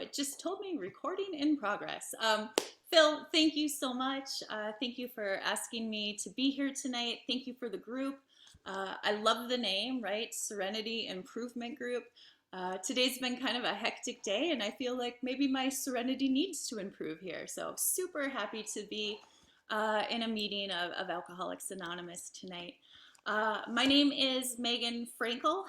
it just told me recording in progress. Phil, thank you so much. Thank you for asking me to be here tonight. Thank you for the group. I love the name, right? Serenity Improvement Group. Today's been kind of a hectic day, and I feel like maybe my serenity needs to improve here. So, super happy to be in a meeting of Alcoholics Anonymous tonight. My name is Megan Frankel.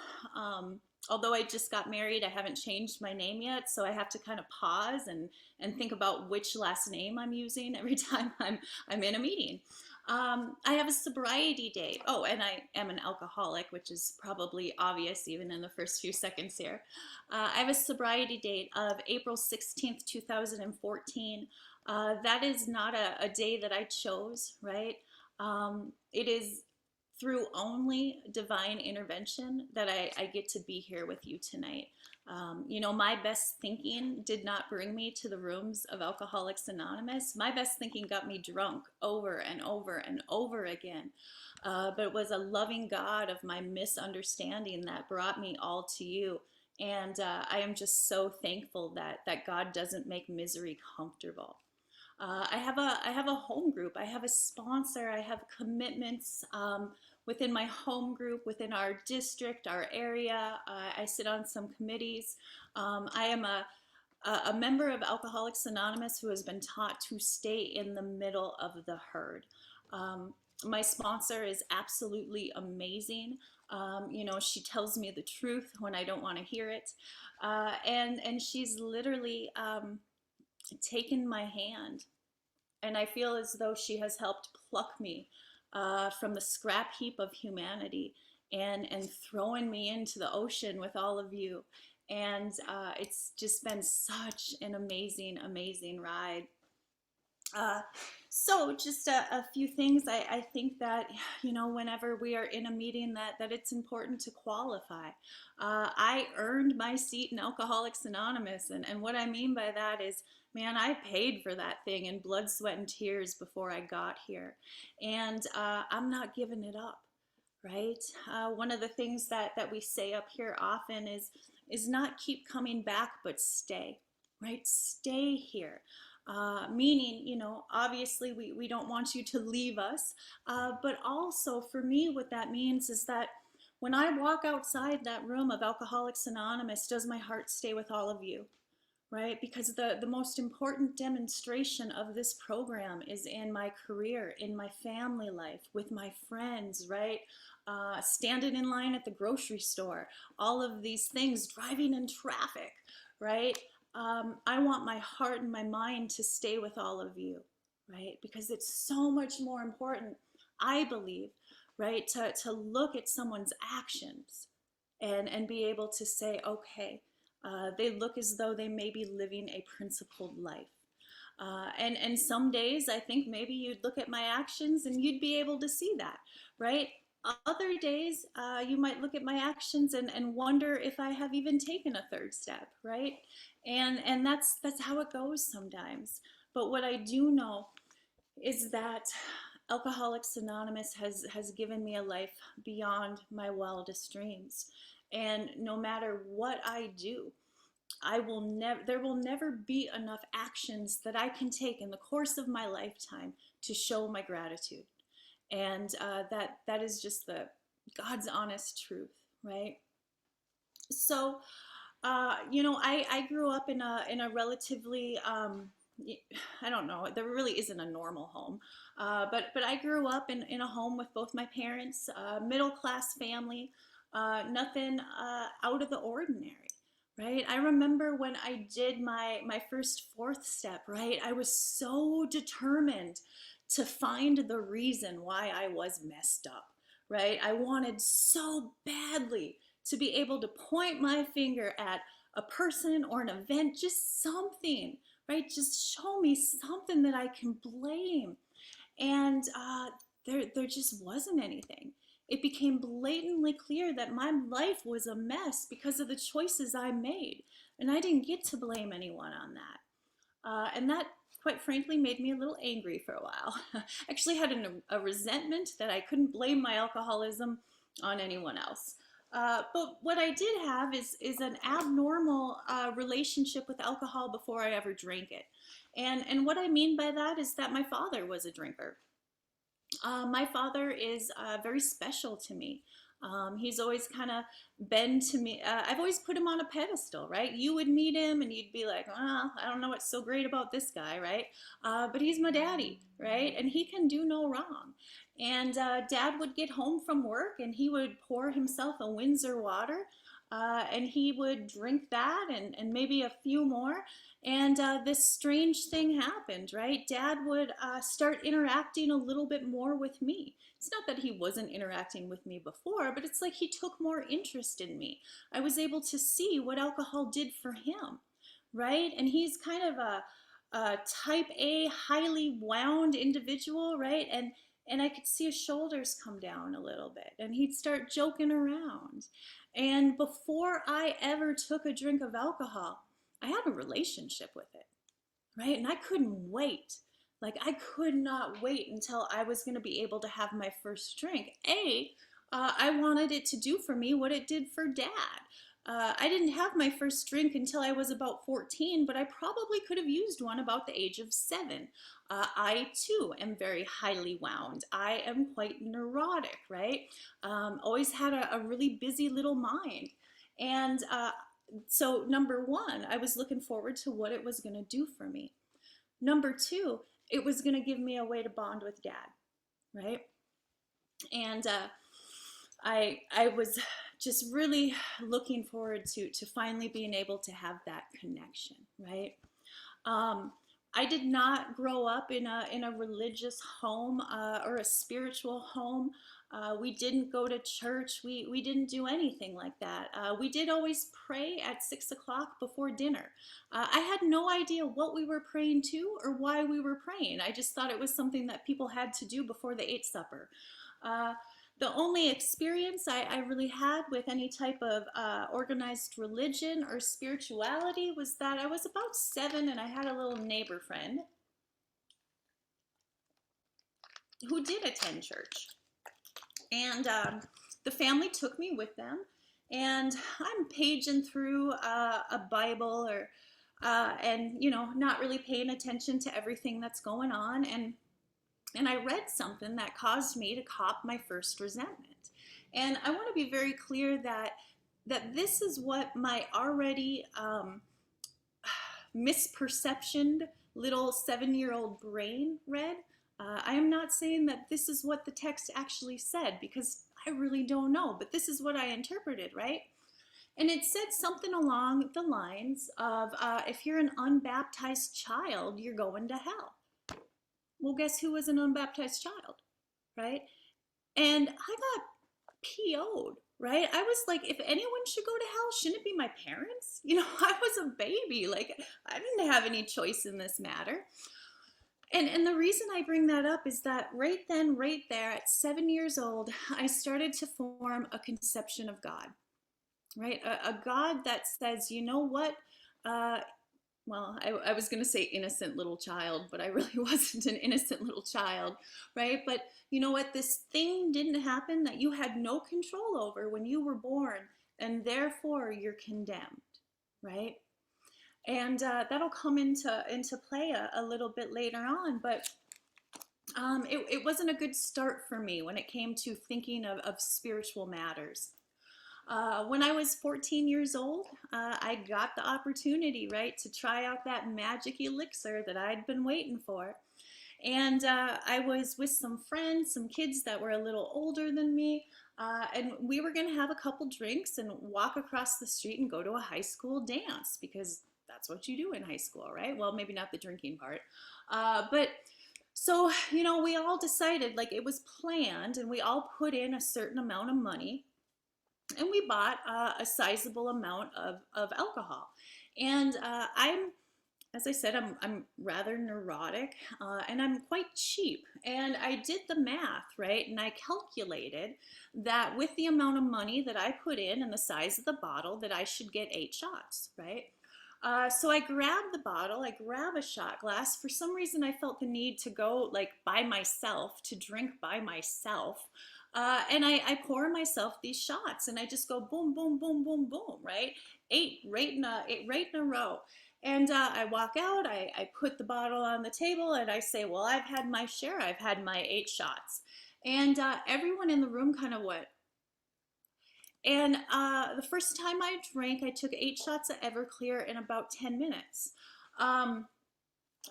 Although I just got married, I haven't changed my name yet, so I have to kind of pause and think about which last name I'm using every time I'm in a meeting. I have a sobriety date. Oh, and I am an alcoholic, which is probably obvious even in the first few seconds here. I have a sobriety date of April 16th, 2014. That is not a day that I chose, right? It is through only divine intervention that I get to be here with you tonight. My best thinking did not bring me to the rooms of Alcoholics Anonymous. My best thinking got me drunk over and over and over again. But it was a loving God of my misunderstanding that brought me all to you. And I am just so thankful that God doesn't make misery comfortable. I have a home group. I have a sponsor. I have commitments within my home group, within our district, our area. I sit on some committees. I am a member of Alcoholics Anonymous who has been taught to stay in the middle of the herd. My sponsor is absolutely amazing. She tells me the truth when I don't want to hear it. And she's literally taken my hand, and I feel as though she has helped pluck me from the scrap heap of humanity and throwing me into the ocean with all of you. And it's just been such an amazing, amazing ride. So just a few things. I think that, whenever we are in a meeting that it's important to qualify. I earned my seat in Alcoholics Anonymous. And what I mean by that is, man, I paid for that thing in blood, sweat, and tears before I got here. And I'm not giving it up, right? One of the things that we say up here often is not keep coming back, but stay, right? Stay here. Meaning, obviously we don't want you to leave us, but also for me, what that means is that when I walk outside that room of Alcoholics Anonymous, does my heart stay with all of you? Right? Because the most important demonstration of this program is in my career, in my family life, with my friends, right? Standing in line at the grocery store, all of these things, driving in traffic, right? I want my heart and my mind to stay with all of you, right? Because it's so much more important, I believe, right? To look at someone's actions and be able to say, okay, they look as though they may be living a principled life. And some days I think maybe you'd look at my actions and you'd be able to see that, right? Other days you might look at my actions and wonder if I have even taken a third step, right? And that's how it goes sometimes. But what I do know is that Alcoholics Anonymous has given me a life beyond my wildest dreams. And no matter what I do, there will never be enough actions that I can take in the course of my lifetime to show my gratitude. And that is just the God's honest truth, right? So, I grew up in a relatively I don't know. There really isn't a normal home, but I grew up in a home with both my parents, middle class family, nothing out of the ordinary. Right. I remember when I did my first fourth step, right? I was so determined to find the reason why I was messed up, right? I wanted so badly to be able to point my finger at a person or an event, just something, right? Just show me something that I can blame. And there just wasn't anything. It became blatantly clear that my life was a mess because of the choices I made. And I didn't get to blame anyone on that. And that, quite frankly, made me a little angry for a while. Actually had a resentment that I couldn't blame my alcoholism on anyone else. But what I did have is an abnormal relationship with alcohol before I ever drank it. And what I mean by that is that my father was a drinker. My father is very special to me. He's always kind of been to me. I've always put him on a pedestal, right? You would meet him and you'd be like, well, I don't know what's so great about this guy, right? But he's my daddy, right? And he can do no wrong. And dad would get home from work and he would pour himself a Windsor water. And he would drink that and maybe a few more. And this strange thing happened, right? Dad would start interacting a little bit more with me. It's not that he wasn't interacting with me before, but it's like he took more interest in me. I was able to see what alcohol did for him, right? And he's kind of a type A, highly wound individual, right? And I could see his shoulders come down a little bit, and he'd start joking around. And before I ever took a drink of alcohol, I had a relationship with it, right? And I couldn't wait. Like, I could not wait until I was going to be able to have my first drink. I wanted it to do for me what it did for dad. I didn't have my first drink until I was about 14, but I probably could have used one about the age of 7. I too am very highly wound. I am quite neurotic, right? Always had a really busy little mind. And so, number one, I was looking forward to what it was going to do for me. Number two, it was going to give me a way to bond with dad, right? And I was just really looking forward to finally being able to have that connection, right? Um, I did not grow up in a religious home or a spiritual home. We didn't go to church. We didn't do anything like that. We did always pray at 6 o'clock before dinner. I had no idea what we were praying to or why we were praying. I just thought it was something that people had to do before they ate supper. Uh, the only experience I really had with any type of organized religion or spirituality was that I was about 7 and I had a little neighbor friend who did attend church. And the family took me with them. And I'm paging through a Bible or and not really paying attention to everything that's going on. And I read something that caused me to cop my first resentment. And I want to be very clear that this is what my already misperceptioned little 7-year-old brain read. I am not saying that this is what the text actually said because I really don't know, but this is what I interpreted, right? And it said something along the lines of if you're an unbaptized child, you're going to hell. Well, guess who was an unbaptized child, right? And I got PO'd, right? I was like, if anyone should go to hell, shouldn't it be my parents? I was a baby. Like, I didn't have any choice in this matter. And the reason I bring that up is that right then, right there, at 7 years old, I started to form a conception of God, right? A God that says, you know what? Well, I was going to say innocent little child, but I really wasn't an innocent little child, right? But you know what? This thing didn't happen that you had no control over when you were born, and therefore you're condemned, right? And that'll come into play a little bit later on, but it wasn't a good start for me when it came to thinking of spiritual matters. When I was 14 years old, I got the opportunity, right, to try out that magic elixir that I'd been waiting for. And I was with some friends, some kids that were a little older than me, and we were going to have a couple drinks and walk across the street and go to a high school dance because that's what you do in high school, right? Well, maybe not the drinking part. But so, we all decided, like, it was planned, and we all put in a certain amount of money and we bought a sizable amount of alcohol. And as I said, I'm rather neurotic and I'm quite cheap. And I did the math, right? And I calculated that with the amount of money that I put in and the size of the bottle, that I should get 8 shots, right? So I grabbed the bottle, I grabbed a shot glass. For some reason, I felt the need to go like by myself, to drink by myself. And I pour myself these shots, and I just go boom, boom, boom, boom, boom, right? Eight right in a row. And I walk out, I put the bottle on the table, and I say, well, I've had my share. I've had my 8 shots. And everyone in the room kind of went. And the first time I drank, I took 8 shots of Everclear in about 10 minutes. Um,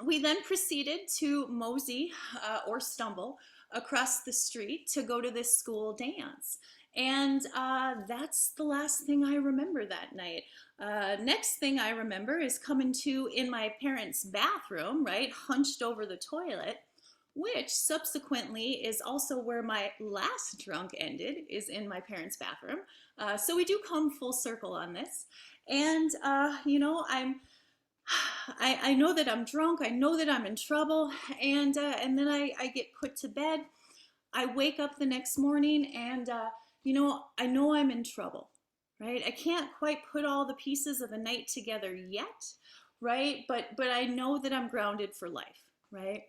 we then proceeded to mosey or stumble across the street to go to this school dance. And that's the last thing I remember that night. Next thing I remember is coming to in my parents' bathroom, right, hunched over the toilet, which subsequently is also where my last drunk ended, is in my parents' bathroom. So we do come full circle on this. And, I know that I'm drunk. I know that I'm in trouble, and then I get put to bed. I wake up the next morning, and I know I'm in trouble, right? I can't quite put all the pieces of the night together yet, right? But I know that I'm grounded for life, right?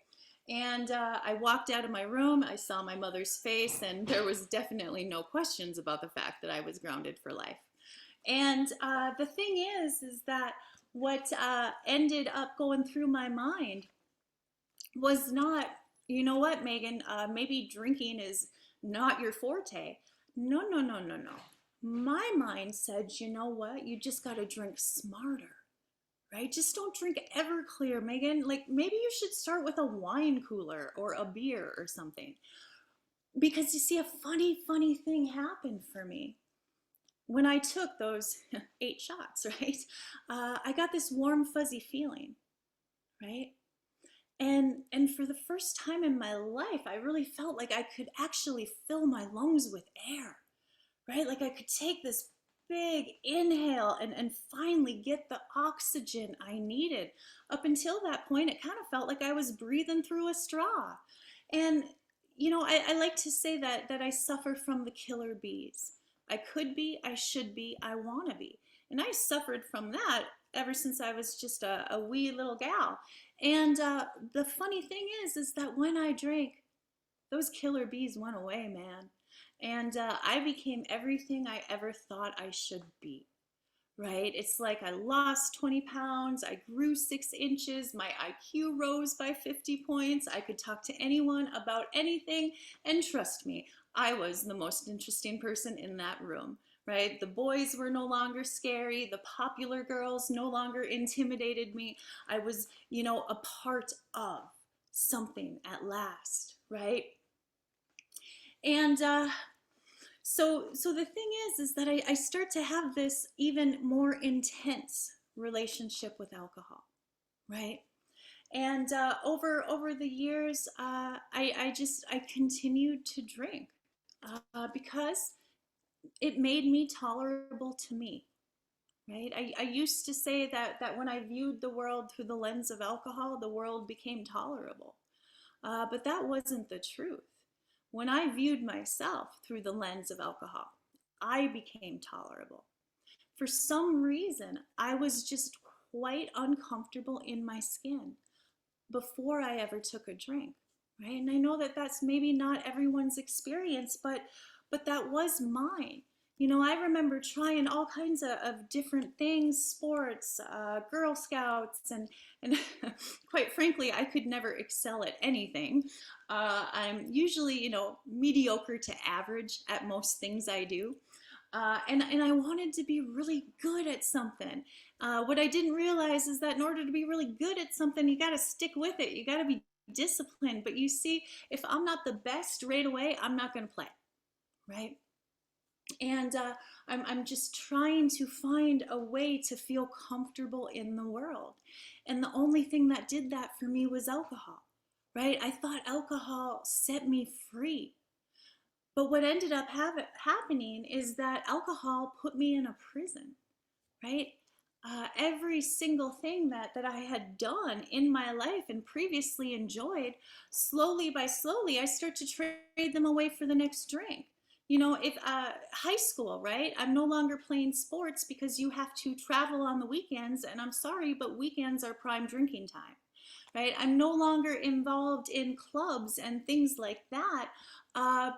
And I walked out of my room. I saw my mother's face, and there was definitely no questions about the fact that I was grounded for life. And the thing is that what ended up going through my mind was not, you know what, Megan, maybe drinking is not your forte. No, no, no, no, no. My mind said, you know what, you just got to drink smarter, right? Just don't drink Everclear, Megan. Like maybe you should start with a wine cooler or a beer or something. Because you see, a funny thing happened for me when I took those 8 shots, right? I got this warm, fuzzy feeling, right? And for the first time in my life, I really felt like I could actually fill my lungs with air, right? Like I could take this big inhale and finally get the oxygen I needed. Up until that point, it kind of felt like I was breathing through a straw. And, I like to say that I suffer from the killer bees. I could be, I should be, I want to be. And I suffered from that ever since I was just a wee little gal. And the funny thing is that when I drank, those killer bees went away, man. And I became everything I ever thought I should be, right? It's like I lost 20 pounds, I grew 6 inches, my IQ rose by 50 points, I could talk to anyone about anything, and trust me, I was the most interesting person in that room, right? The boys were no longer scary, the popular girls no longer intimidated me. I was, a part of something at last, right? And so the thing is that I start to have this even more intense relationship with alcohol, right? And over the years, I continued to drink because it made me tolerable to me, right? I used to say that when I viewed the world through the lens of alcohol, the world became tolerable. But that wasn't the truth. When I viewed myself through the lens of alcohol, I became tolerable. For some reason, I was just quite uncomfortable in my skin before I ever took a drink, right? And I know that that's maybe not everyone's experience, but that was mine. I remember trying all kinds of different things, sports, Girl Scouts, and quite frankly, I could never excel at anything. I'm usually, mediocre to average at most things I do. And I wanted to be really good at something. What I didn't realize is that in order to be really good at something, you got to stick with it. You got to be disciplined. But you see, if I'm not the best right away, I'm not going to play, right? And I'm just trying to find a way to feel comfortable in the world. And the only thing that did that for me was alcohol, right? I thought alcohol set me free. But what ended up happening is that alcohol put me in a prison, right? Every single thing that I had done in my life and previously enjoyed, slowly by slowly, I start to trade them away for the next drink. If high school, right? I'm no longer playing sports because you have to travel on the weekends, and I'm sorry, but weekends are prime drinking time. right? I'm no longer involved in clubs and things like that,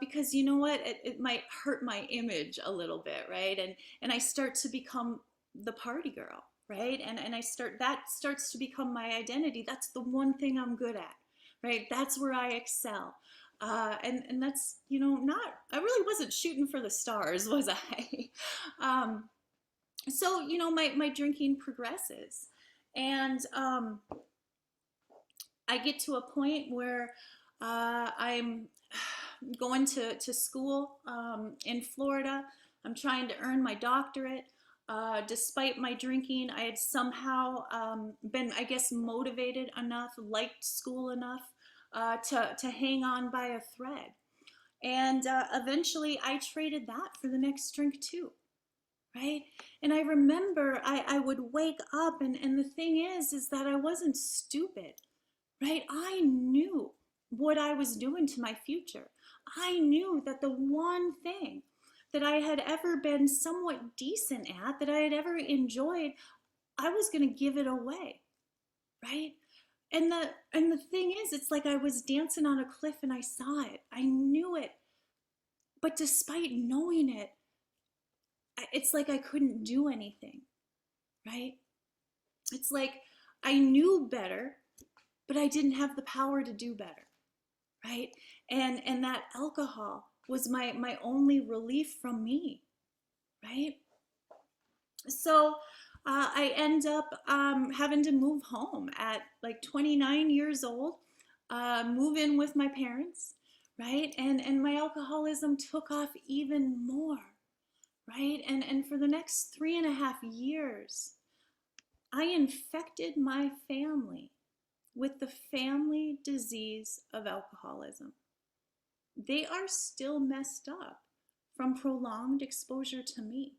because you know what, it might hurt my image a little bit, right? And I start to become the party girl, right? And that starts to become my identity. That's the one thing I'm good at, right? That's where I excel. And that's, not, I really wasn't shooting for the stars, was I? So, my drinking progresses. And I get to a point where I'm going to school in Florida. I'm trying to earn my doctorate. Despite my drinking, I had somehow been, I guess, motivated enough, liked school enough to hang on by a thread. And eventually I traded that for the next drink too, right? And I remember I would wake up, and the thing is that I wasn't stupid, right? I knew what I was doing to my future. I knew that the one thing that I had ever been somewhat decent at, that I had ever enjoyed, I was going to give it away, right? And the thing is, it's like I was dancing on a cliff and I saw it. I knew it. But despite knowing it, it's like I couldn't do anything, right? It's like I knew better, but I didn't have the power to do better, right? And that alcohol was my only relief from me, right? So I end up having to move home at like 29 years old, move in with my parents, right? And my alcoholism took off even more, right? And for the next 3.5 years, I infected my family with the family disease of alcoholism. They are still messed up from prolonged exposure to me,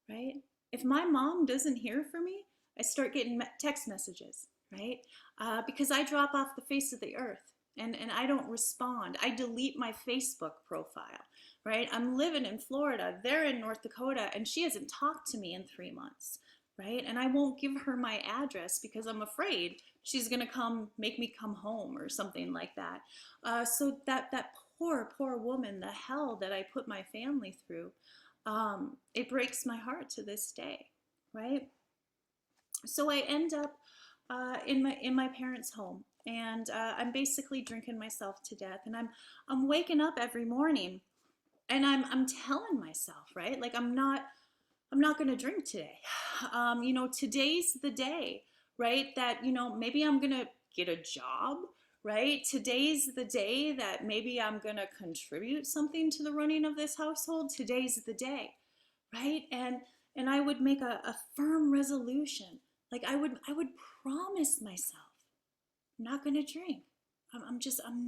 right? If my mom doesn't hear from me, I start getting text messages, right? Because I drop off the face of the earth and I don't respond. I delete my Facebook profile, right? I'm living in Florida, they're in North Dakota, and she hasn't talked to me in 3 months, right? And I won't give her my address because I'm afraid she's gonna come make me come home or something like that. So that poor woman, the hell that I put my family through, it breaks my heart to this day, right? So I end up in my parents' home, and I'm basically drinking myself to death, and I'm waking up every morning, and I'm telling myself, right, like I'm not going to drink today. Today's the day, right? That, maybe I'm going to get a job, right? Today's the day that maybe I'm going to contribute something to the running of this household. Today's the day, right? And I would make a firm resolution. Like I would promise myself, I'm not going to drink. I'm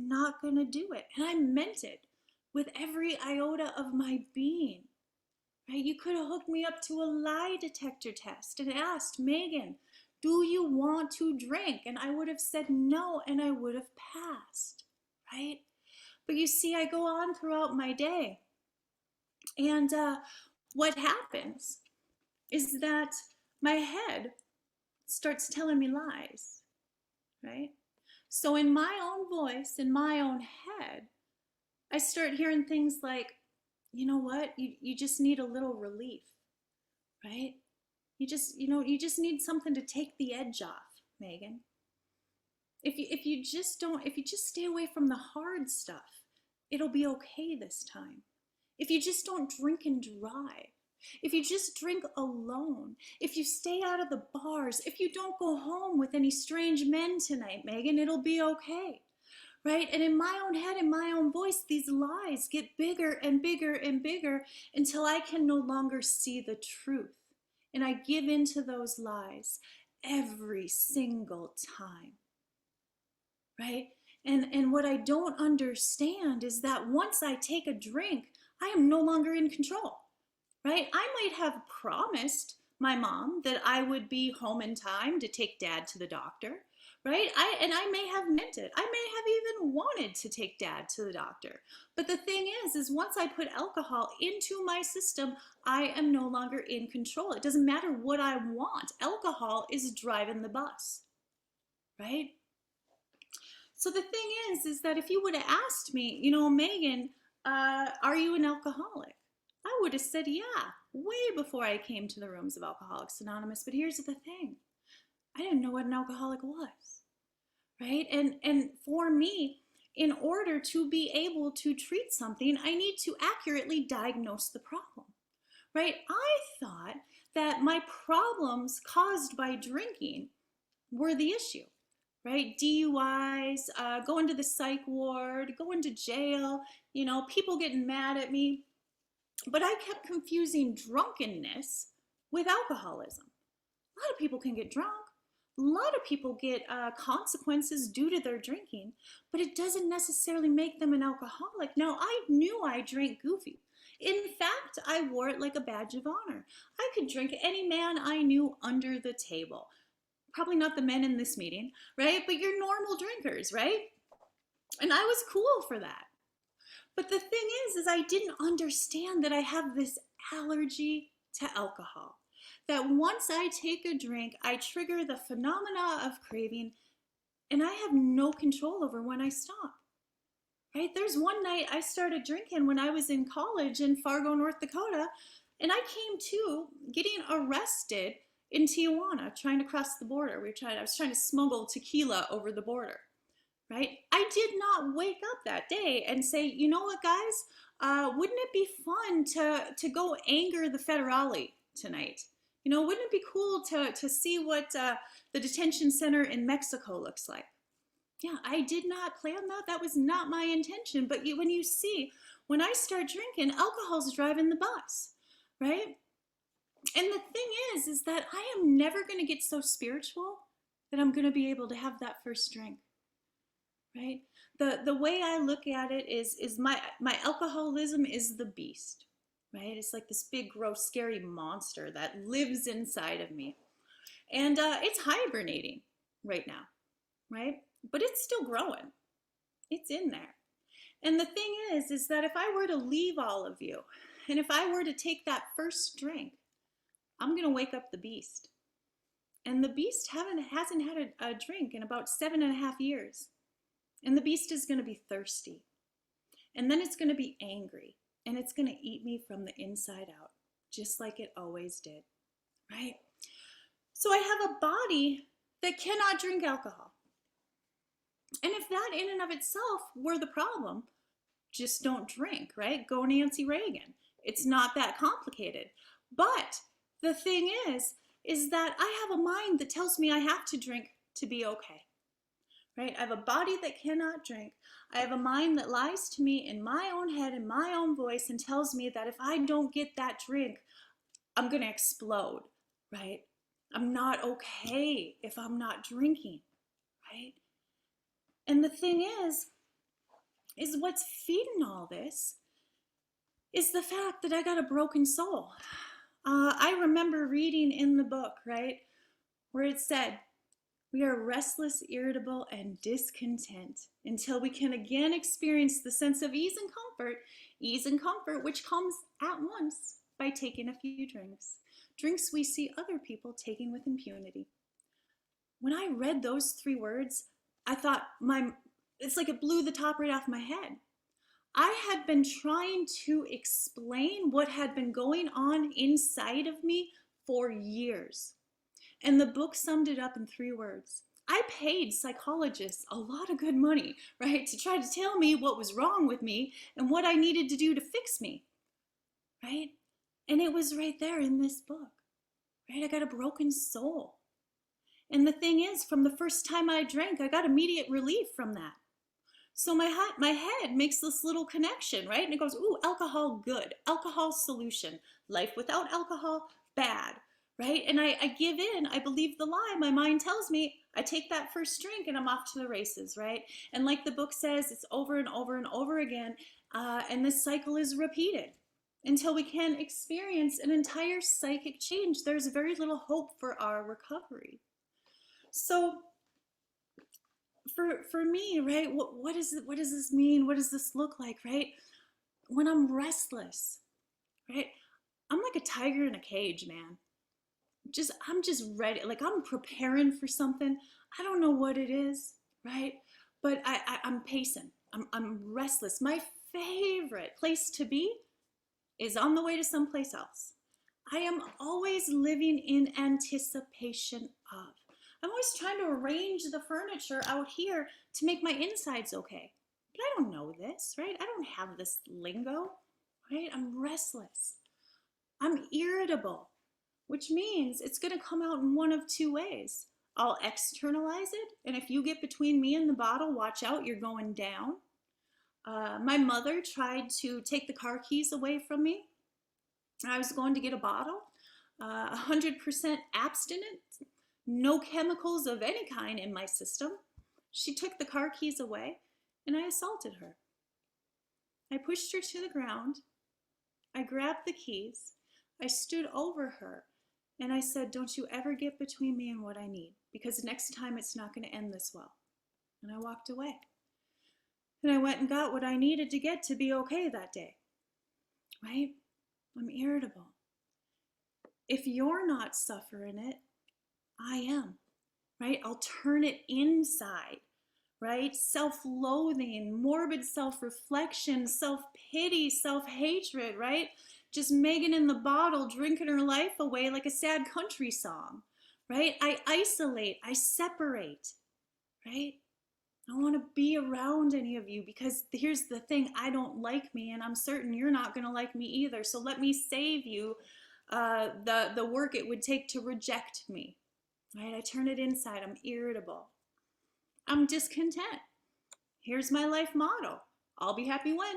not going to do it. And I meant it with every iota of my being. Right? You could have hooked me up to a lie detector test and asked, Megan, do you want to drink? And I would have said no, and I would have passed, right? But you see, I go on throughout my day, and what happens is that my head starts telling me lies, right? So in my own voice, in my own head, I start hearing things like, you know what, you just need a little relief, right? You just need something to take the edge off, Megan. If you just stay away from the hard stuff, it'll be okay this time. If you just don't drink and drive, if you just drink alone, if you stay out of the bars, if you don't go home with any strange men tonight, Megan, it'll be okay. Right? And in my own head, in my own voice, these lies get bigger and bigger and bigger until I can no longer see the truth. And I give in to those lies every single time. Right? And what I don't understand is that once I take a drink, I am no longer in control. Right? I might have promised my mom that I would be home in time to take dad to the doctor, right? I may have meant it. I may have even wanted to take dad to the doctor. But the thing is once I put alcohol into my system, I am no longer in control. It doesn't matter what I want. Alcohol is driving the bus. right? So the thing is that if you would have asked me, Megan, are you an alcoholic? I would have said, yeah, way before I came to the rooms of Alcoholics Anonymous. But here's the thing. I didn't know what an alcoholic was, right? And for me, in order to be able to treat something, I need to accurately diagnose the problem, right? I thought that my problems caused by drinking were the issue, right? DUIs, going to the psych ward, going to jail, people getting mad at me. But I kept confusing drunkenness with alcoholism. A lot of people can get drunk. A lot of people get consequences due to their drinking, but it doesn't necessarily make them an alcoholic. Now, I knew I drank goofy. In fact, I wore it like a badge of honor. I could drink any man I knew under the table. Probably not the men in this meeting, right? But your normal drinkers, right? And I was cool for that. But the thing is I didn't understand that I have this allergy to alcohol. That once I take a drink, I trigger the phenomena of craving, and I have no control over when I stop. Right? There's one night I started drinking when I was in college in Fargo, North Dakota, and I came to getting arrested in Tijuana trying to cross the border. I was trying to smuggle tequila over the border. Right? I did not wake up that day and say, you know what, guys, wouldn't it be fun to go anger the federale tonight? Wouldn't it be cool to see what the detention center in Mexico looks like? Yeah, I did not plan that. That was not my intention. But when I start drinking, alcohol's driving the bus, right? And the thing is that I am never going to get so spiritual that I'm going to be able to have that first drink. Right? The way I look at it is my alcoholism is the beast, right? It's like this big, gross, scary monster that lives inside of me. And it's hibernating right now, right? But it's still growing. It's in there. And the thing is that if I were to leave all of you, and if I were to take that first drink, I'm going to wake up the beast. And the beast hasn't had a drink in about 7.5 years. And the beast is going to be thirsty. And then it's going to be angry. And it's going to eat me from the inside out, just like it always did, right? So I have a body that cannot drink alcohol. And if that in and of itself were the problem, just don't drink, right? Go Nancy Reagan. It's not that complicated. But the thing is that I have a mind that tells me I have to drink to be okay. Right? I have a body that cannot drink. I have a mind that lies to me in my own head, in my own voice, and tells me that if I don't get that drink, I'm going to explode, right? I'm not okay if I'm not drinking, right? And the thing is what's feeding all this is the fact that I got a broken soul. I remember reading in the book, right, where it said, we are restless, irritable, and discontent until we can again experience the sense of ease and comfort, which comes at once by taking a few drinks we see other people taking with impunity. When I read those 3 words, I thought it's like it blew the top right off my head. I had been trying to explain what had been going on inside of me for years. And the book summed it up in 3 words. I paid psychologists a lot of good money, right, to try to tell me what was wrong with me and what I needed to do to fix me, right? And it was right there in this book, right? I got a broken soul. And the thing is, from the first time I drank, I got immediate relief from that. So my head makes this little connection, right? And it goes, ooh, alcohol, good. Alcohol, solution. Life without alcohol, bad. Right? And I give in, I believe the lie. My mind tells me, I take that first drink and I'm off to the races, right? And like the book says, it's over and over and over again. And this cycle is repeated until we can experience an entire psychic change. There's very little hope for our recovery. So for me, right, what does this mean? What does this look like, right? When I'm restless, right? I'm like a tiger in a cage, man. I'm just ready. Like I'm preparing for something. I don't know what it is, right? But I'm pacing. I'm restless. My favorite place to be is on the way to someplace else. I am always living in anticipation of. I'm always trying to arrange the furniture out here to make my insides okay. But I don't know this, right? I don't have this lingo, right? I'm restless. I'm irritable, which means it's going to come out in one of two ways. I'll externalize it, and if you get between me and the bottle, watch out, you're going down. My mother tried to take the car keys away from me. I was going to get a bottle, 100% abstinent, no chemicals of any kind in my system. She took the car keys away, and I assaulted her. I pushed her to the ground. I grabbed the keys. I stood over her, and I said, don't you ever get between me and what I need, because next time it's not going to end this well. And I walked away. And I went and got what I needed to get to be okay that day, right? I'm irritable. If you're not suffering it, I am, right? I'll turn it inside, right? Self-loathing, morbid self-reflection, self-pity, self-hatred, right? Just Megan in the bottle, drinking her life away like a sad country song, right? I isolate, I separate, right? I don't want to be around any of you because here's the thing, I don't like me and I'm certain you're not going to like me either. So let me save you the work it would take to reject me, right? I turn it inside, I'm irritable. I'm discontent. Here's my life motto. I'll be happy when.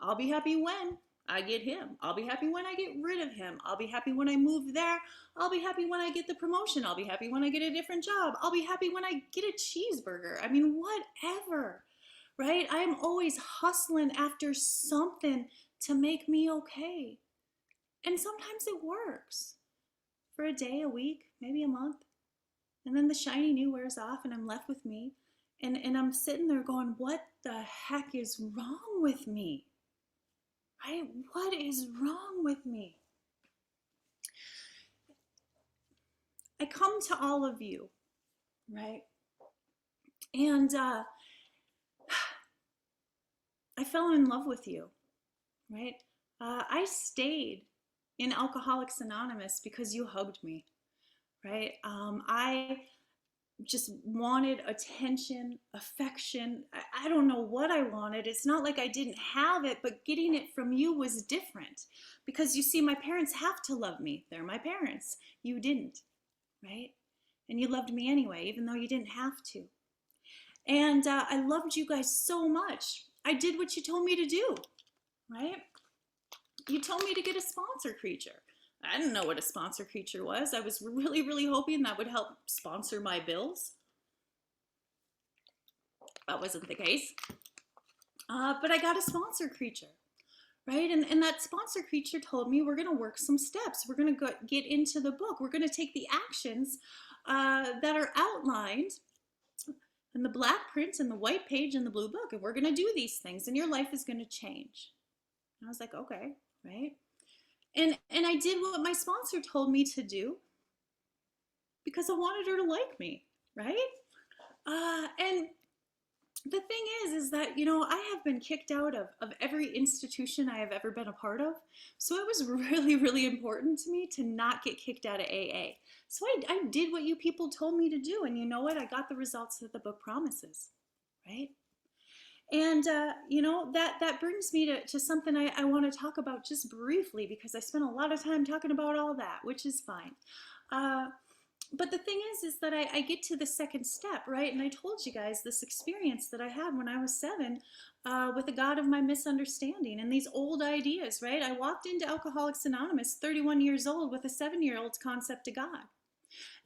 I'll be happy when I get him. I'll be happy when I get rid of him. I'll be happy when I move there. I'll be happy when I get the promotion. I'll be happy when I get a different job. I'll be happy when I get a cheeseburger. I mean, whatever, right? I'm always hustling after something to make me okay. And sometimes it works for a day, a week, maybe a month. And then the shiny new wears off and I'm left with me. And I'm sitting there going, what the heck is wrong with me? Right? What is wrong with me? I come to all of you, right? And I fell in love with you, right? I stayed in Alcoholics Anonymous because you hugged me, right? I just wanted attention, affection. I don't know what I wanted. It's not like I didn't have it, but getting it from you was different. Because you see, my parents have to love me. They're my parents. You didn't, right? And you loved me anyway, even though you didn't have to. And I loved you guys so much. I did what you told me to do, right? You told me to get a sponsor creature. I didn't know what a sponsor creature was. I was really, really hoping that would help sponsor my bills. That wasn't the case. But I got a sponsor creature, right? And that sponsor creature told me we're going to work some steps. We're going to get into the book. We're going to take the actions that are outlined in the black print and the white page in the blue book. And we're going to do these things and your life is going to change. And I was like, okay, right? And I did what my sponsor told me to do because I wanted her to like me, right? And the thing is that, you know, I have been kicked out of every institution I have ever been a part of. So it was really, really important to me to not get kicked out of AA. So I did what you people told me to do. And you know what? I got the results that the book promises, right? And, you know, that brings me to something I want to talk about just briefly because I spent a lot of time talking about all that, which is fine. But the thing is that I get to the second step, right? And I told you guys this experience that I had when I was 7 with the God of my misunderstanding and these old ideas, right? I walked into Alcoholics Anonymous 31 years old with a 7-year-old's concept of God.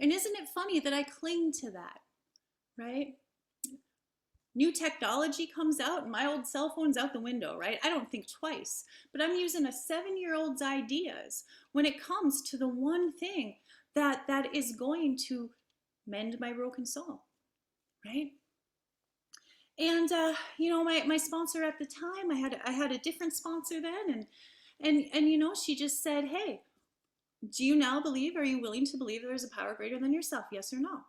And isn't it funny that I cling to that, right? New technology comes out and my old cell phone's out the window, right? I don't think twice, but I'm using a 7-year-old's ideas when it comes to the one thing that is going to mend my broken soul, right? And you know, my sponsor at the time, I had a different sponsor then, and you know, she just said, hey, Do you now believe, are you willing to believe there's a power greater than yourself? Yes or no?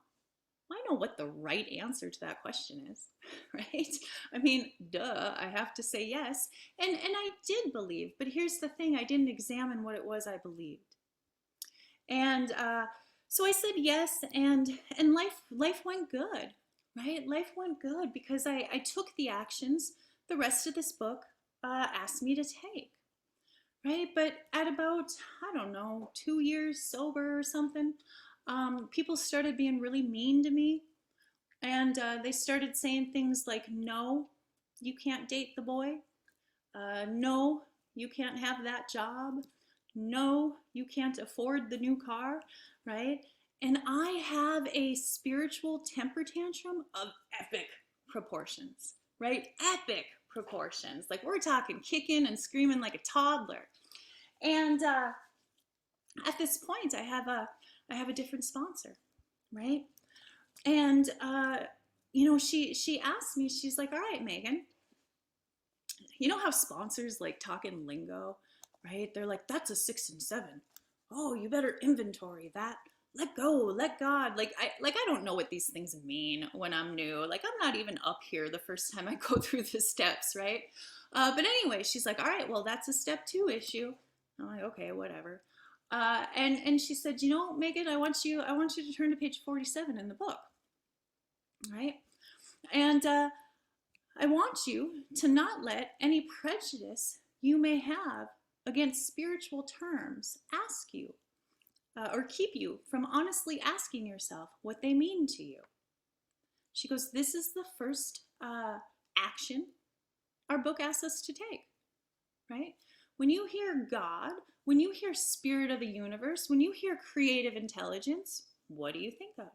I know what the right answer to that question is, right? I mean, duh, I have to say yes. And I did believe, but here's the thing, I didn't examine what it was I believed. And so I said yes, and life went good, right? Life went good because I took the actions the rest of this book asked me to take, right? But at about, I don't know, 2 years sober or something, people started being really mean to me. And they started saying things like, no, you can't date the boy. No, you can't have that job. No, you can't afford the new car, right? And I have a spiritual temper tantrum of epic proportions, right? Epic proportions. Like we're talking kicking and screaming like a toddler. And at this point, I have a different sponsor, right? And she asked me, she's like, all right, Megan, you know how sponsors like talk in lingo, right? They're like, that's a 6 and 7. Oh, you better inventory that. Let go, let God. I don't know what these things mean when I'm new. Like I'm not even up here the first time I go through the steps, right? But anyway, she's like, all right, well, that's a step 2 issue. I'm like, okay, whatever. And she said, you know, Megan, I want you to turn to page 47 in the book, right? And I want you to not let any prejudice you may have against spiritual terms ask you or keep you from honestly asking yourself what they mean to you. She goes, this is the first action our book asks us to take, right? When you hear God, when you hear spirit of the universe, when you hear creative intelligence, what do you think of?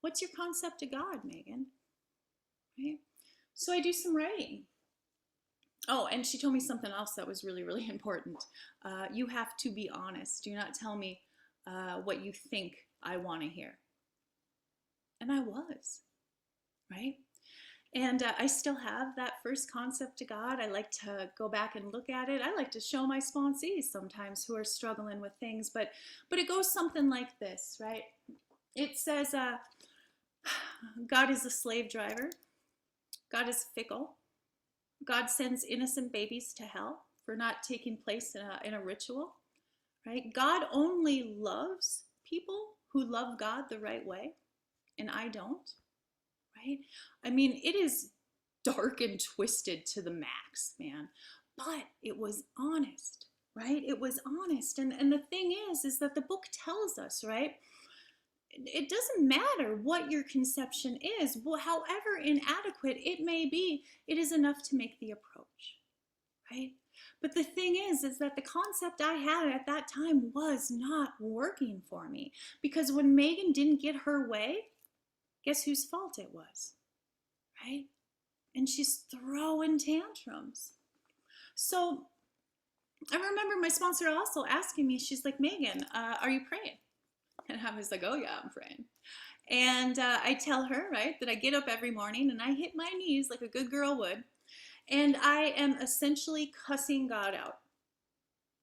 What's your concept of God, Megan? Right? So I do some writing. Oh, and she told me something else that was really, really important. You have to be honest. Do not tell me what you think I want to hear. And I was, right? And I still have that first concept to God. I like to go back and look at it. I like to show my sponsees sometimes who are struggling with things, but it goes something like this, right? It says, God is a slave driver. God is fickle. God sends innocent babies to hell for not taking place in a ritual, right? God only loves people who love God the right way, and I don't, right? I mean, it is dark and twisted to the max, man, but it was honest, right? It was honest. And the thing is that the book tells us, right? It doesn't matter what your conception is, however inadequate it may be, it is enough to make the approach, right? But the thing is that the concept I had at that time was not working for me, because when Megan didn't get her way, guess whose fault it was, right? And she's throwing tantrums. So I remember my sponsor also asking me, she's like, Megan, are you praying? And I was like, oh yeah, I'm praying. And I tell her, right, that I get up every morning and I hit my knees like a good girl would. And I am essentially cussing God out,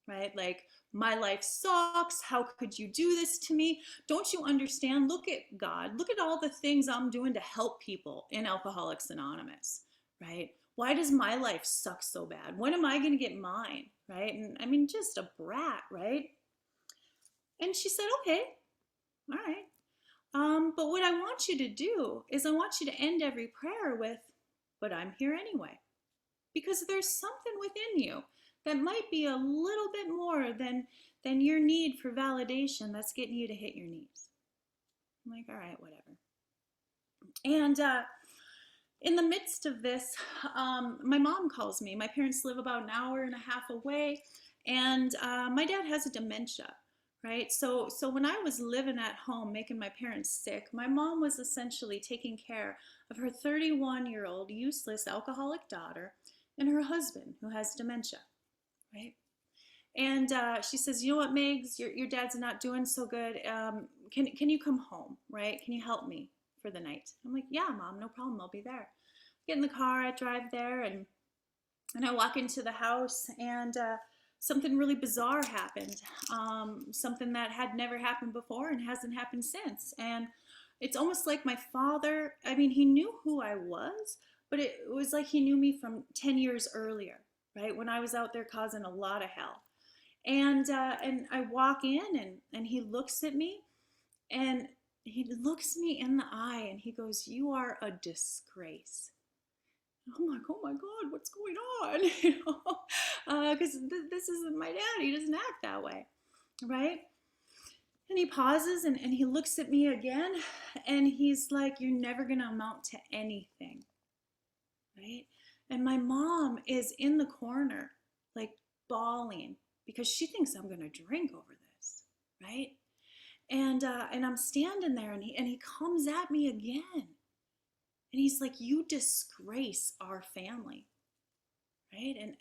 right? Like, my life sucks. How could you do this to me? Don't you understand? Look at God. Look at all the things I'm doing to help people in Alcoholics Anonymous, right? Why does my life suck so bad? When am I going to get mine, right? And I mean, just a brat, right? And she said, okay, all right. But what I want you to do is I want you to end every prayer with, but I'm here anyway. Because there's something within you that might be a little bit more than your need for validation that's getting you to hit your knees. I'm like, all right, whatever. And in the midst of this, my mom calls me. My parents live about an hour and a half away, and my dad has a dementia, right? So when I was living at home making my parents sick, my mom was essentially taking care of her 31-year-old useless alcoholic daughter and her husband who has dementia, right? And she says, you know what, Megs, your dad's not doing so good. Can you come home, right? Can you help me for the night? I'm like, yeah, Mom, no problem. I'll be there. Get in the car, I drive there, and I walk into the house, and something really bizarre happened, something that had never happened before and hasn't happened since. And it's almost like my father, I mean, he knew who I was, but it was like he knew me from 10 years earlier, right? When I was out there causing a lot of hell. And I walk in, and he looks at me, and he looks me in the eye, and he goes, "You are a disgrace." I'm like, "Oh my God, what's going on?" Because this isn't my dad. He doesn't act that way, right? And he pauses, and he looks at me again, and he's like, "You're never going to amount to anything," right? And my mom is in the corner, like bawling, because she thinks I'm going to drink over this, right? And I'm standing there, and he comes at me again, and he's like, "You disgrace our family." Right? And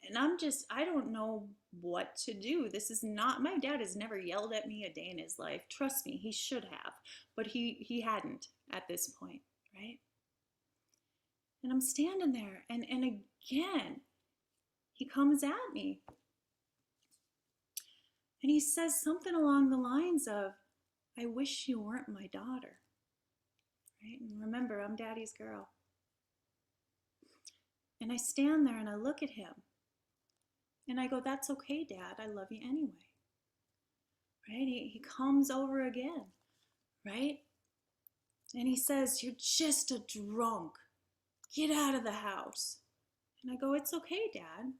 I don't know what to do. This is not, my dad has never yelled at me a day in his life. Trust me, he should have, but he hadn't at this point, right? And I'm standing there, and again, he comes at me, and he says something along the lines of, "I wish you weren't my daughter." Right? And remember, I'm daddy's girl. And I stand there and I look at him, and I go, "That's okay, Dad. I love you anyway." Right? He comes over again, right? And he says, "You're just a drunk. Get out of the house." And I go, "It's okay, Dad.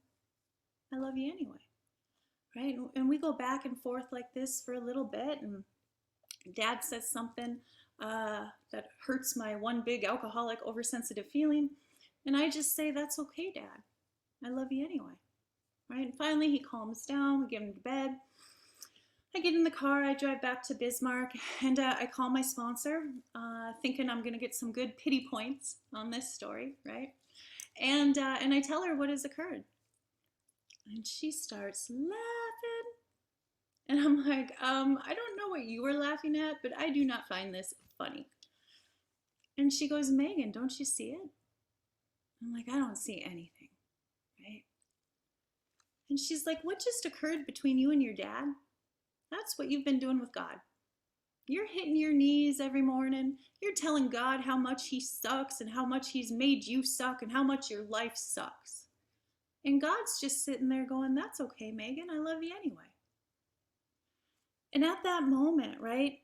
I love you anyway." Right? And we go back and forth like this for a little bit, and Dad says something that hurts my one big alcoholic oversensitive feeling. And I just say, "That's okay, Dad. I love you anyway." Right? And finally he calms down, we get him to bed. I get in the car, I drive back to Bismarck, and I call my sponsor, thinking I'm gonna get some good pity points on this story, right? And I tell her what has occurred. And she starts laughing. And I'm like, "I don't know what you were laughing at, but I do not find this funny." And she goes, "Megan, don't you see it?" I'm like, "I don't see anything," right? And she's like, "What just occurred between you and your dad? That's what you've been doing with God. You're hitting your knees every morning. You're telling God how much he sucks and how much he's made you suck and how much your life sucks. And God's just sitting there going, 'That's okay, Megan. I love you anyway.'" And at that moment, right,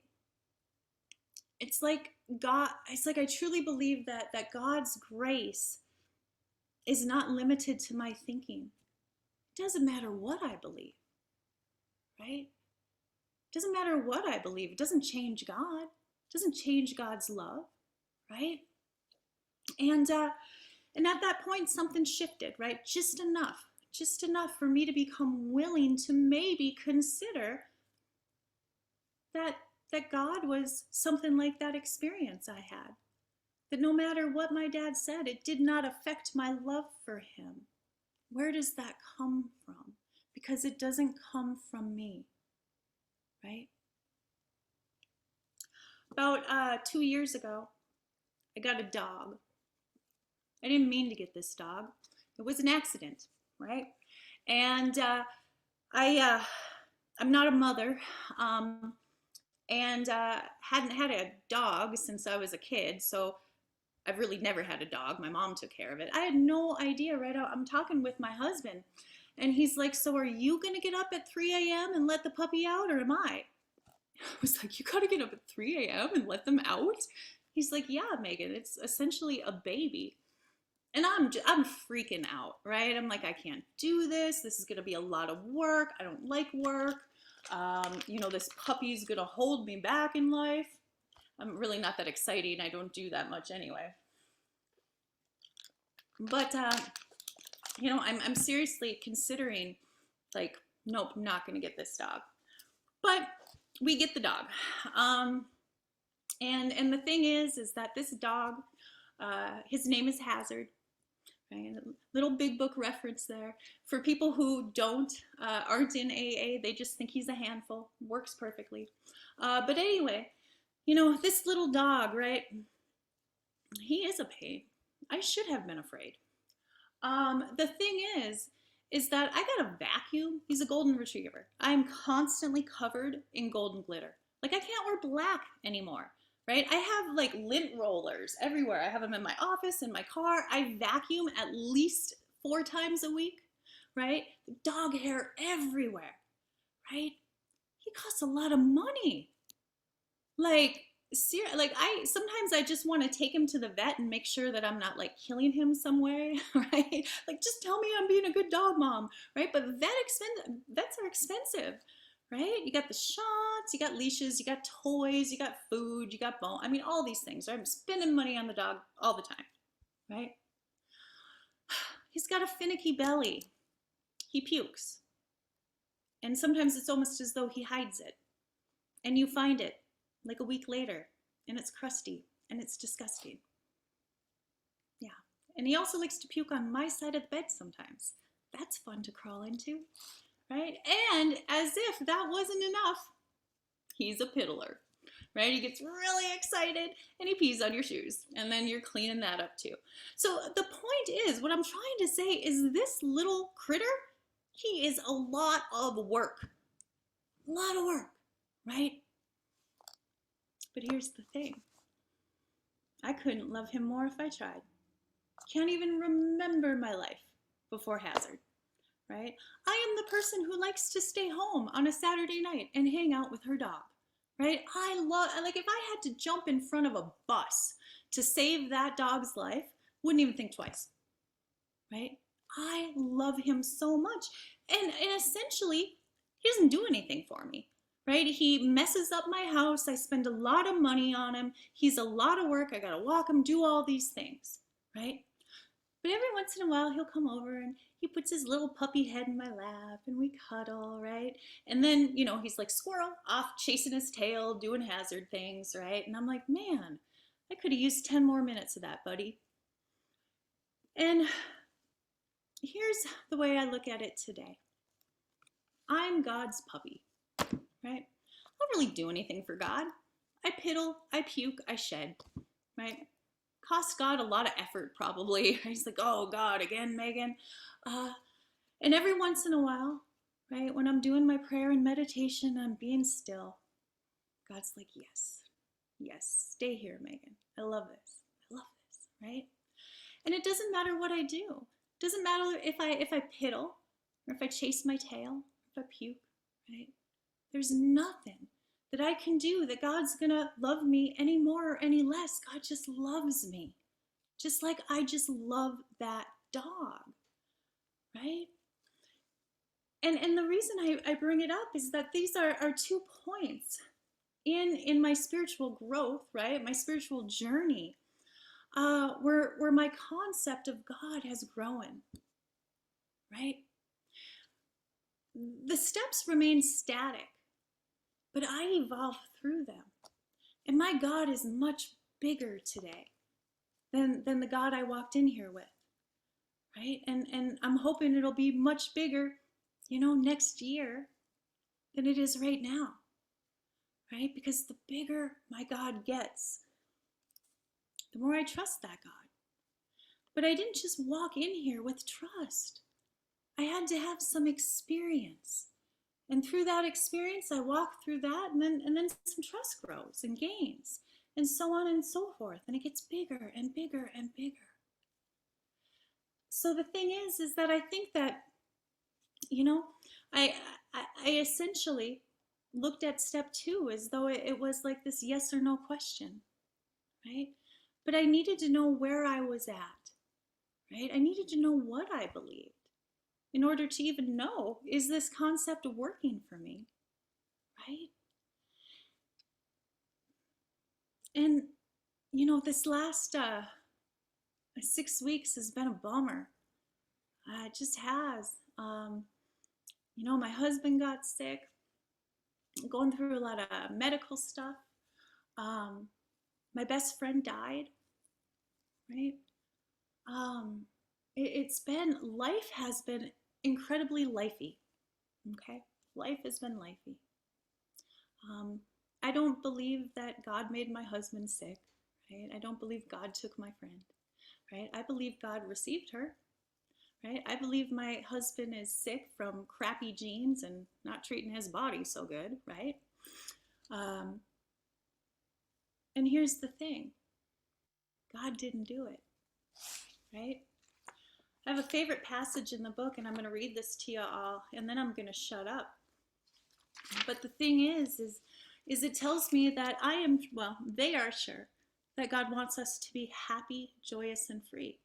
it's like I truly believe that God's grace is not limited to my thinking. It doesn't matter what I believe, right? It doesn't matter what I believe. It doesn't change God. It doesn't change God's love, right? And at that point, something shifted, right? Just enough for me to become willing to maybe consider that God was something like that experience I had. That no matter what my dad said, it did not affect my love for him. Where does that come from? Because it doesn't come from me, right? About 2 years ago, I got a dog. I didn't mean to get this dog. It was an accident, right? And I'm not a mother, and hadn't had a dog since I was a kid, so I've really never had a dog. My mom took care of it. I had no idea, right? I'm talking with my husband, and he's like, "So are you going to get up at 3 a.m. and let the puppy out, or am I?" I was like, "You got to get up at 3 a.m. and let them out?" He's like, "Yeah, Megan, it's essentially a baby." And I'm freaking out, right? I'm like, "I can't do this. This is going to be a lot of work. I don't like work. This puppy's going to hold me back in life." I'm really not that exciting. I don't do that much anyway. But, I'm seriously considering, like, nope, I'm not going to get this dog. But we get the dog. And the thing is that this dog, his name is Hazard. Right? A little big book reference there. For people who aren't in AA, they just think he's a handful. Works perfectly. But anyway, this little dog, right? He is a pain. I should have been afraid. The thing is is that I got a vacuum. He's a golden retriever. I'm constantly covered in golden glitter. Like I can't wear black anymore, right? I have like lint rollers everywhere. I have them in my office, in my car. I vacuum at least 4 times a week, right? Dog hair everywhere, right? He costs a lot of money. Like, like I sometimes I just want to take him to the vet and make sure that I'm not like killing him some way, right? Like just tell me I'm being a good dog mom, right? But vets are expensive, right? You got the shots, you got leashes, you got toys, you got food, you got bone. I mean, all these things. Right? I'm spending money on the dog all the time, right? He's got a finicky belly. He pukes, and sometimes it's almost as though he hides it, and you find it like a week later, and it's crusty and it's disgusting. Yeah. And he also likes to puke on my side of the bed sometimes. That's fun to crawl into, right? And as if that wasn't enough, he's a piddler, right? He gets really excited and he pees on your shoes, and then you're cleaning that up too. So the point is, what I'm trying to say is this little critter, he is a lot of work. A lot of work, right? But here's the thing. I couldn't love him more if I tried. Can't even remember my life before Hazard, right? I am the person who likes to stay home on a Saturday night and hang out with her dog, right? Like if I had to jump in front of a bus to save that dog's life, wouldn't even think twice, right? I love him so much. And essentially, he doesn't do anything for me, right? He messes up my house. I spend a lot of money on him. He's a lot of work. I got to walk him, do all these things, right? But every once in a while, he'll come over and he puts his little puppy head in my lap and we cuddle, right? And then, he's like squirrel off chasing his tail, doing Hazard things, right? And I'm like, man, I could have used 10 more minutes of that, buddy. And here's the way I look at it today. I'm God's puppy, right? I don't really do anything for God. I piddle, I puke, I shed, right? Cost God a lot of effort, probably. He's like, oh, God, again, Megan. And every once in a while, right, when I'm doing my prayer and meditation, I'm being still. God's like, yes, stay here, Megan. I love this, right? And it doesn't matter what I do. It doesn't matter if I piddle or if I chase my tail, if I puke, right? There's nothing that I can do that God's gonna love me any more or any less. God just loves me, just like I just love that dog, right? And the reason I bring it up is that these are 2 points in my spiritual growth, right? My spiritual journey, where my concept of God has grown, right? The steps remain static, but I evolve through them. And my God is much bigger today than the God I walked in here with, right? And I'm hoping it'll be much bigger, next year than it is right now, right? Because the bigger my God gets, the more I trust that God. But I didn't just walk in here with trust. I had to have some experience. And through that experience, I walk through that, and then some trust grows and gains, and so on and so forth. And it gets bigger and bigger and bigger. So the thing is that I think that, I essentially looked at step 2 as though it was like this yes or no question, right? But I needed to know where I was at, right? I needed to know what I believed in order to even know, is this concept working for me, right? And, this last 6 weeks has been a bummer. It just has. My husband got sick, going through a lot of medical stuff. My best friend died, right? Life has been incredibly lifey, okay? Life has been lifey. I don't believe that God made my husband sick, right? I don't believe God took my friend, right? I believe God received her, right? I believe my husband is sick from crappy genes and not treating his body so good, right? Um, and here's the thing, God didn't do it, right? I have a favorite passage in the book, and I'm going to read this to you all, and then I'm going to shut up. But the thing is it tells me that they are sure that God wants us to be happy, joyous, and free.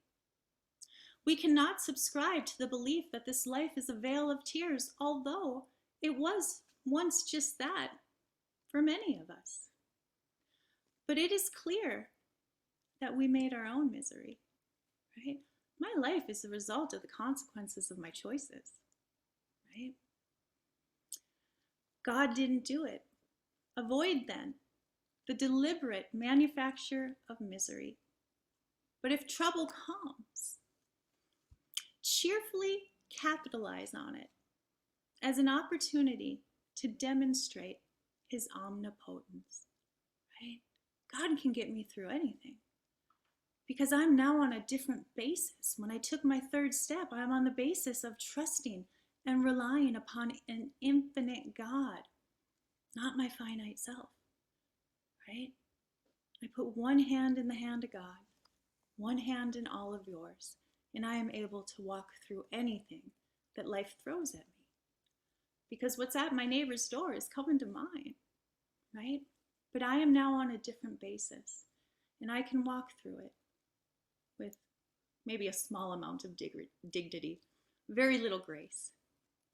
We cannot subscribe to the belief that this life is a vale of tears, although it was once just that for many of us. But it is clear that we made our own misery, right? My life is the result of the consequences of my choices, right? God didn't do it. Avoid then the deliberate manufacture of misery. But if trouble comes, cheerfully capitalize on it as an opportunity to demonstrate his omnipotence, right? God can get me through anything because I'm now on a different basis. When I took my third step, I'm on the basis of trusting and relying upon an infinite God, not my finite self, right? I put one hand in the hand of God, one hand in all of yours, and I am able to walk through anything that life throws at me. Because what's at my neighbor's door is coming to mine, right? But I am now on a different basis, and I can walk through it with maybe a small amount of dignity, very little grace,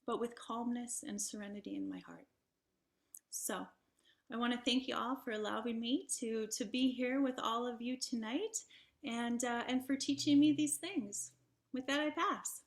but with calmness and serenity in my heart. So I want to thank you all for allowing me to be here with all of you tonight, and for teaching me these things. With that, I pass.